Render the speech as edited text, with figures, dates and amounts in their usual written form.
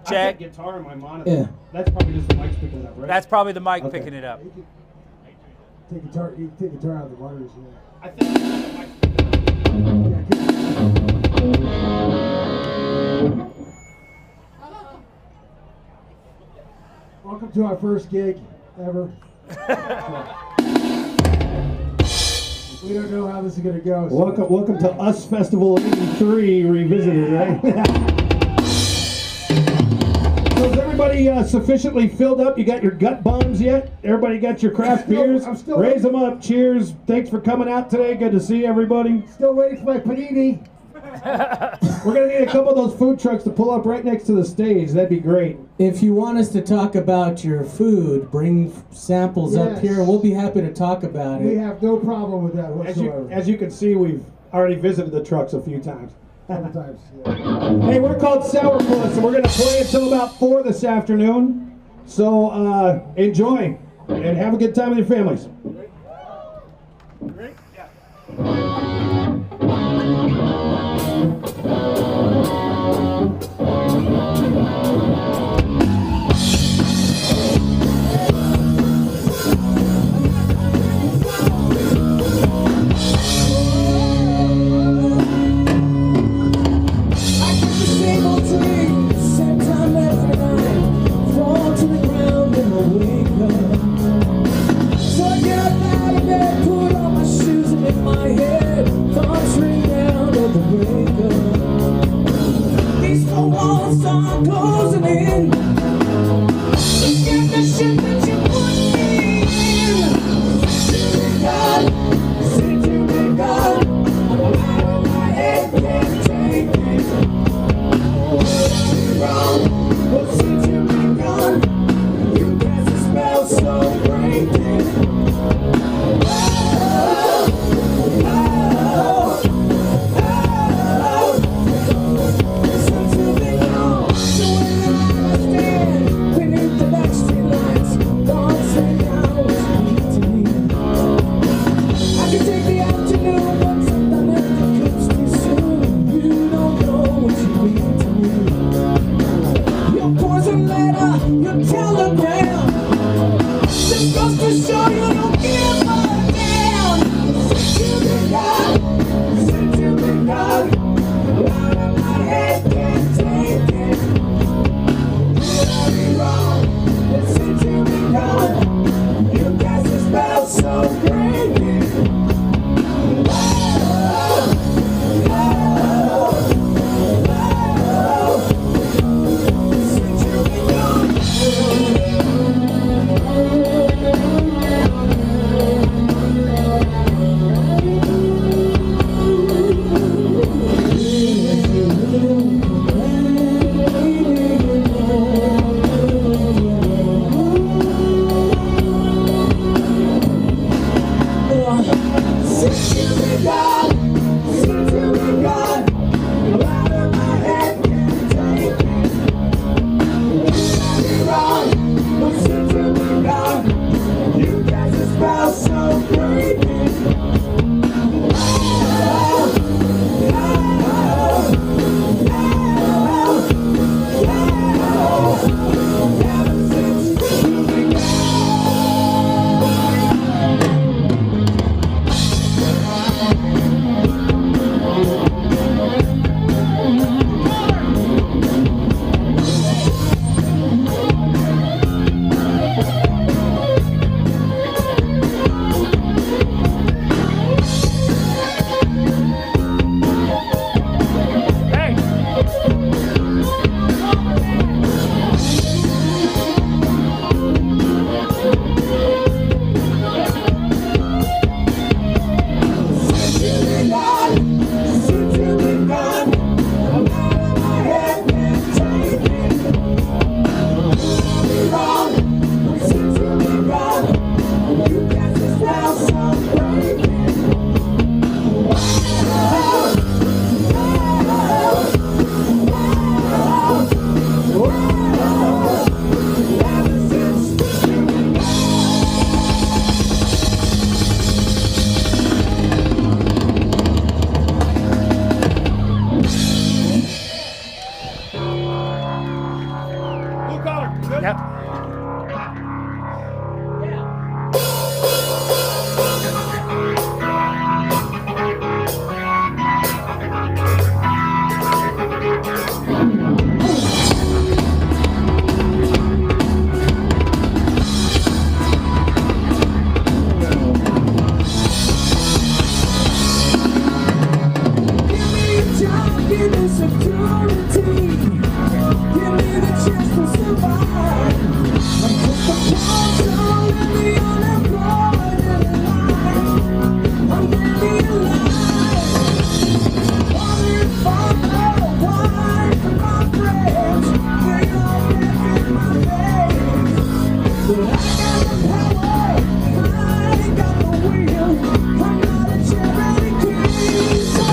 Check. I got guitar in my monitor. Yeah. That's probably just the mic's picking it up, right? That's probably the mic Okay. picking it up. Take guitar out of the monitors. Yeah. I think the mic's picking it up. Welcome to our first gig ever. We don't know how this is gonna go. So. Welcome to Us Festival '83 Revisited, right? So is everybody sufficiently filled up? You got your gut bombs yet? Everybody got your craft beers? I'm still Raise them up. Cheers. Thanks for coming out today. Good to see everybody. Still waiting for my panini. We're going to need a couple of those food trucks to pull up right next to the stage. That'd be great. If you want us to talk about your food, bring samples up Yes. here. We'll be happy to talk about We it. have no problem with that whatsoever. As you can see, we've already visited the trucks a few times. Sometimes, yeah. Hey, we're called Sourpuss, and we're going to play until about 4 this afternoon. So enjoy and have a good time with your families. Great? Yeah. Closing in. Get the shit that you put me in. Since you been gone, since you been gone, I'm out of my head, can't take it. You're wrong, but since you been gone, you cast a spell so breaking. Oh, oh, oh. Since you been gone, so when I stay Give me security. Give me the chance to survive. I'm just a pawn in the unemployed line. I'm barely alive. Father, father, wife, and my friends, they all live in my veins. But I got the power, I ain't got the wheel. I'm not a charity king, so